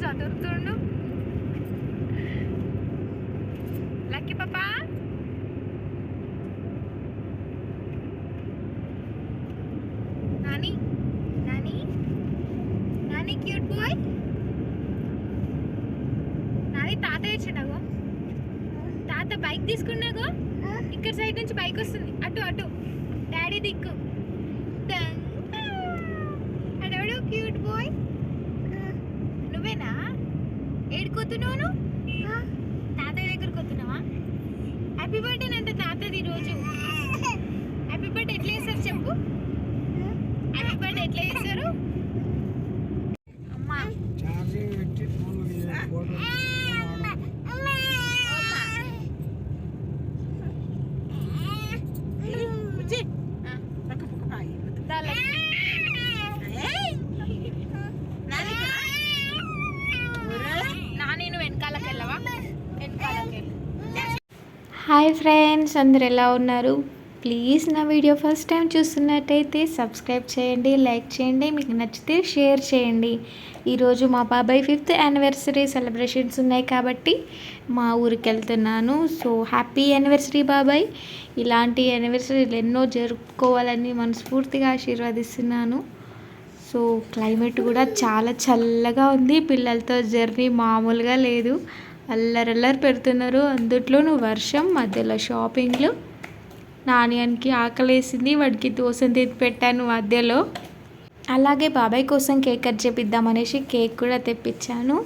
చదువుతుండు లక్కీ పాపా. Nani Nani Nani cute boy. Nani తాత తెచ్చిండగో, తాత బైక్ తీసుకున్నాగో. ఇక్కడ సైడ్ నుంచి బైక్ వస్తుంది, అటు అటు డాడీ దిక్కు. అడవడు క్యూట్ బాయ్. నువ్వేనా ఏడుకోతున్నావు? నువ్వు తాతయ్య దగ్గరకు వస్తున్నావా? హ్యాపీ బర్త్డే అంటే తాతది ఈరోజు. హ్యాపీ బర్త్డే ఎట్లా చేస్తారు చెప్పు? హ్యాపీ బర్త్డే ఎట్లా చేస్తారు అమ్మా? హాయ్ ఫ్రెండ్స్, అందరు ఎలా ఉన్నారు? ప్లీజ్ నా వీడియో ఫస్ట్ టైం చూస్తున్నట్టయితే సబ్స్క్రైబ్ చేయండి, లైక్ చేయండి, మీకు నచ్చితే షేర్ చేయండి. ఈరోజు మా బాబాయ్ 5th యానివర్సరీ సెలబ్రేషన్స్ ఉన్నాయి కాబట్టి మా ఊరికి వెళ్తున్నాను. సో హ్యాపీ యానివర్సరీ బాబాయ్. ఇలాంటి యానివర్సరీలు ఎన్నో జరుపుకోవాలని మనస్ఫూర్తిగా ఆశీర్వదిస్తున్నాను. సో క్లైమేట్ కూడా చాలా చల్లగా ఉంది. పిల్లలతో జర్నీ మామూలుగా లేదు, అల్లరల్లరి పెడుతున్నారు. అందులోనూ వర్షం, మధ్యలో షాపింగ్లు. నాణ్యానికి ఆకలేసింది, వాడికి దోశ తెచ్చి పెట్టాను మధ్యలో. అలాగే బాబాయ్ కోసం కేక్ కట్ చేపిద్దామనేసి కేక్ కూడా తెప్పించాను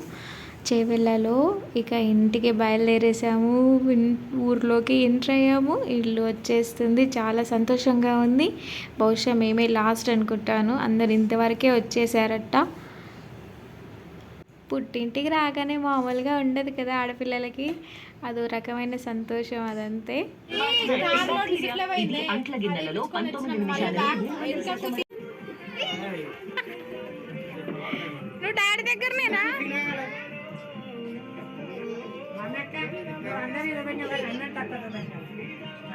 చేవెళ్ళలో. ఇక ఇంటికి బయలుదేరేసాము, ఊర్లోకి ఎంటర్ అయ్యాము. ఇల్లు వచ్చేస్తుంది, చాలా సంతోషంగా ఉంది. బహుశా మేమే లాస్ట్ అనుకుంటాను, అందరు ఇంతవరకే వచ్చేసారట. పుట్టింటికి రాగానే మామూలుగా ఉండదు కదా ఆడపిల్లలకి, అదో రకమైన సంతోషం అదంతే. నువ్వు డాడీ దగ్గరనేనా?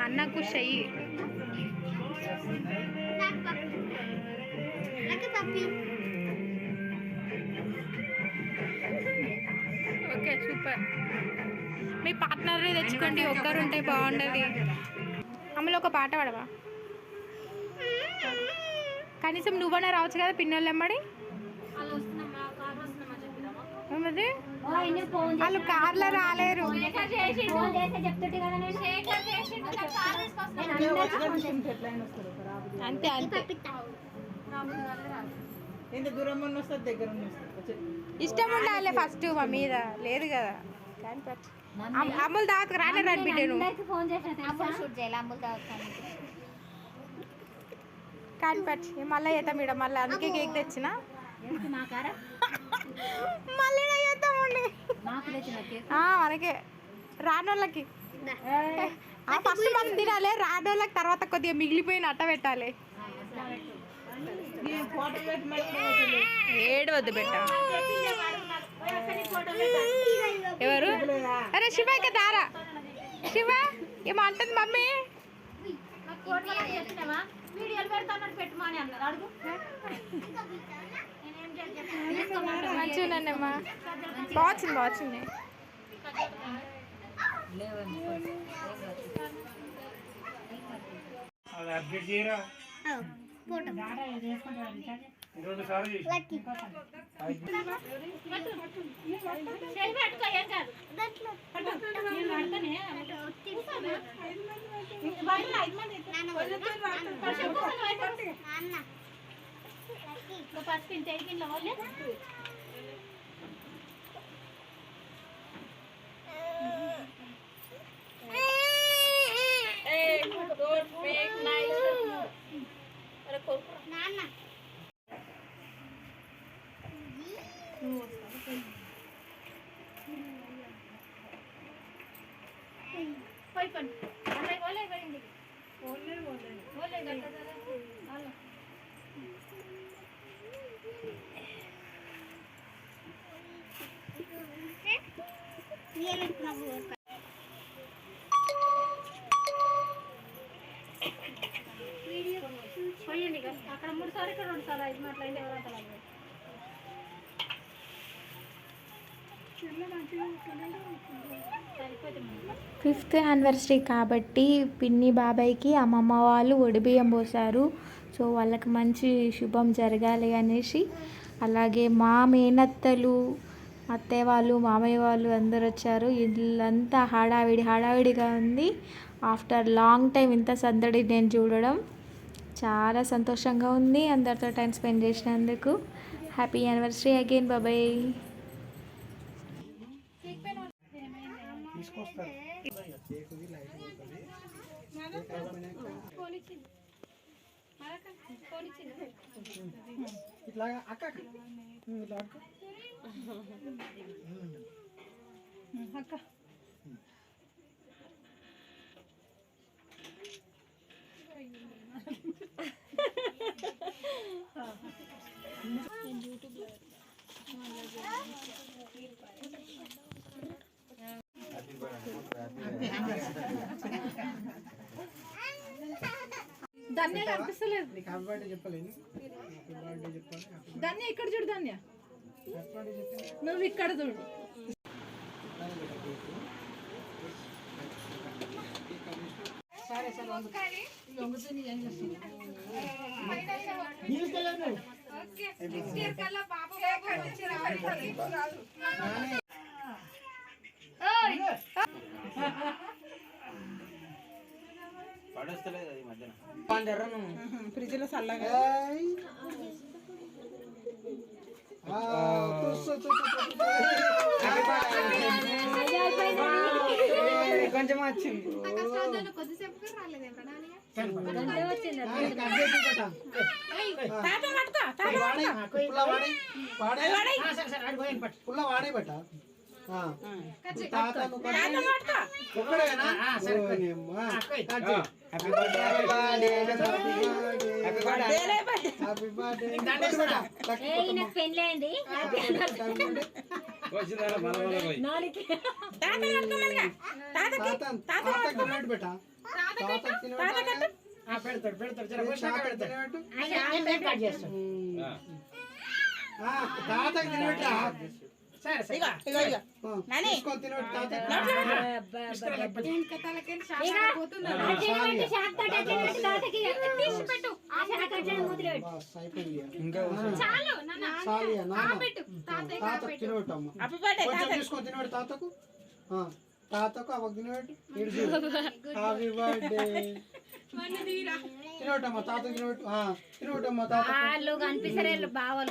అన్నకు చెయ్యి. Okay super. మీ పార్ట్నర్ని తెచ్చుకోండి, ఒక్కరుంటే బాగుండదు. అమ్మలో ఒక పాట పాడవా? కనీసం నువ్వన్నా రావచ్చు కదా పిన్నోళ్ళు ఎమ్మడి. వాళ్ళు కార్లో రాలేరు. అంతే అంతే, ఇష్టం ఉండాలి ఫస్ట్. మా మీద లేదు కదా. అమ్ములు దావత్ రానే రండి బిడ్డను కానిపచ్చి మళ్ళీ చేద్దాం ఇడ. మళ్ళీ అందుకే కేక్ తెచ్చిన, మళ్ళీ చేద్దామండి మనకే రానోళ్ళకి. ఫస్ట్ మనం తినాలి, రానోళ్ళకి తర్వాత కొద్దిగా మిగిలిపోయిన అట్ట పెట్టాలి. ఏడు వద్దు పెట్ట. ఎవరు? అరే శివ ఇక దారా. శివ ఏమంటుంది మమ్మీ? మంచిగానమ్మా, బాగుంది బాగుంది. అక్కడ 3 సార్లు ఇక్కడ 2 సార్లు 5 మాటలు ఎవరంతా ఫిఫ్త్ యానివర్సరీ కాబట్టి పిన్ని బాబాయ్కి అమ్మమ్మ వాళ్ళు ఒడిబియ్యం పోసారు. సో వాళ్ళకి మంచి శుభం జరగాలి అనేసి. అలాగే మా మేనత్తలు, అత్తయ్య వాళ్ళు, మామయ్య వాళ్ళు అందరు వచ్చారు. ఇల్లంతా హడావిడిగా ఉంది. ఆఫ్టర్ లాంగ్ టైం ఇంత సందడి నేను చూడడం చాలా సంతోషంగా ఉంది. అందరితో టైం స్పెండ్ చేసినందుకు. హ్యాపీ యానివర్సరీ అగైన్ బాబాయ్. ధన్య కనిపిస్తలేదు. ధన్య ఇక్కడ చూడు. ధన్య నువ్వు ఇక్కడ చూడు. ఫ్రిడ్జ్ లో చల్లగా కొంచెం వచ్చింది. తాతకు తాతకు అవ్వకు తినబెట్టు. హ్యాపీ బర్త్డే తినోటమ్మా తాతకు తినబెట్టు. తినోటమ్మా తాత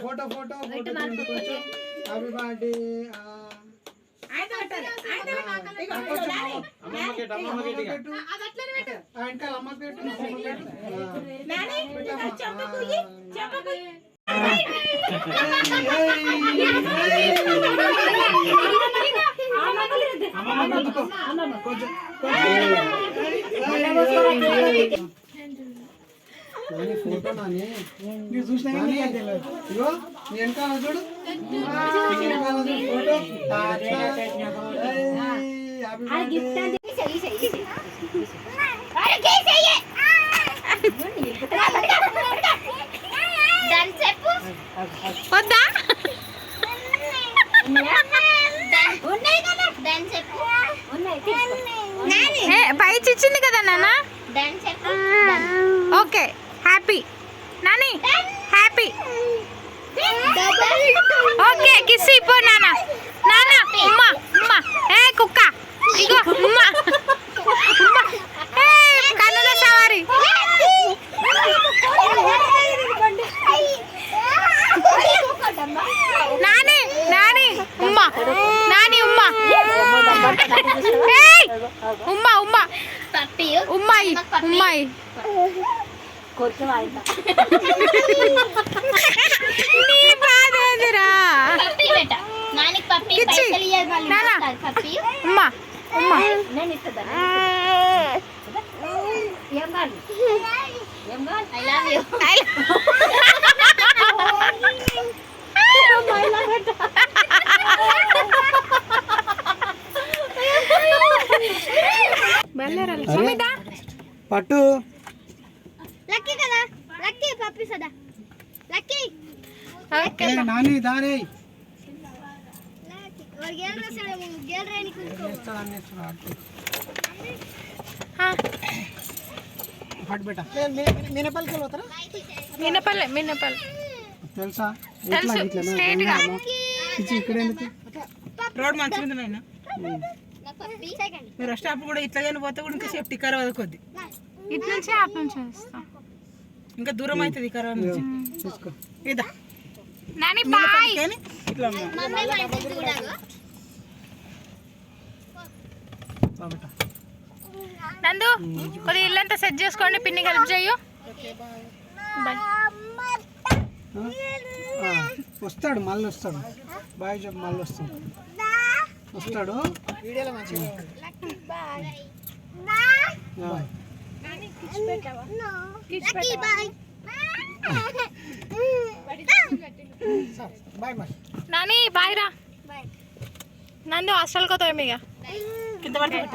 ఫోటో ఫోటో ఫోటో కొంచెం. Happy birthday. వెనకాల అమ్మ పెట్టు. ఫోటో నాని చూసినా ఇగో వెనకాల చూడు. ఫోటో వద్దా బయట ఇచ్చింది కదా నాన్న. Okay happy Nani. Happy okay kiss ఇపో నాన్న. నాన్న ఉమ్మా ఉమ్మా. ఏ కుక్క ఇగో ఉమ్మా ఉమ్మా. ఏ కన్నుల సవారి. నాని నాని ఉమ్మా. నాని ఉమ్మా. ఉమ్మా ఉమ్మా ఉమ్మాయి ఉమ్మాయి. నీ బాధ ఎదురా ఉమ్మా ఉమ్మా. పట్టు లక్కీ కదా. లక్కీ పప్పి సదా. లక్కీ నాని దాని వాడు గేల్ రాసాడేమో గేల్ రాయని కూర్చో చేస్తాడని హట్ బేటా మినపల్లికి పోతారా మినపల్లి తెలుసా తెలుసు, straight గా. ఇక్కడ ఎందుకు రోడ్ మంచిగా ఉంది నాయన నా పప్పి సెకండ్ మీరు స్టాప్ కూడా ఇట్లాగే పోతే కూడా ఇంకా సేఫ్టీ కరావదు కొద్ది ఇటు నుంచి అటు నుంచి వస్తా. ఇంకా దూరం అవుతుంది కరావ నుంచి తీసుకో ఇదా నాని బాయ్. కానీ ఇట్లా ఉంది. మమ్మీ మంచి చూడగా బేటా నందు కొద్దిగా ఇల్లంతా సెట్ చేసుకోండి, పిన్ని హెల్ప్ చేయు. బాయ్. వస్తాడు మళ్ళీ వస్తాడు బాయ్ చెప్పు మళ్ళీ వస్తాడు వస్తాడు వీడియోలో మంచిగా Lucky bye bye bye Nani bye రా. బాయ్ నందు హాస్టల్కి పోతావు ఇక. కింద పడుతుంది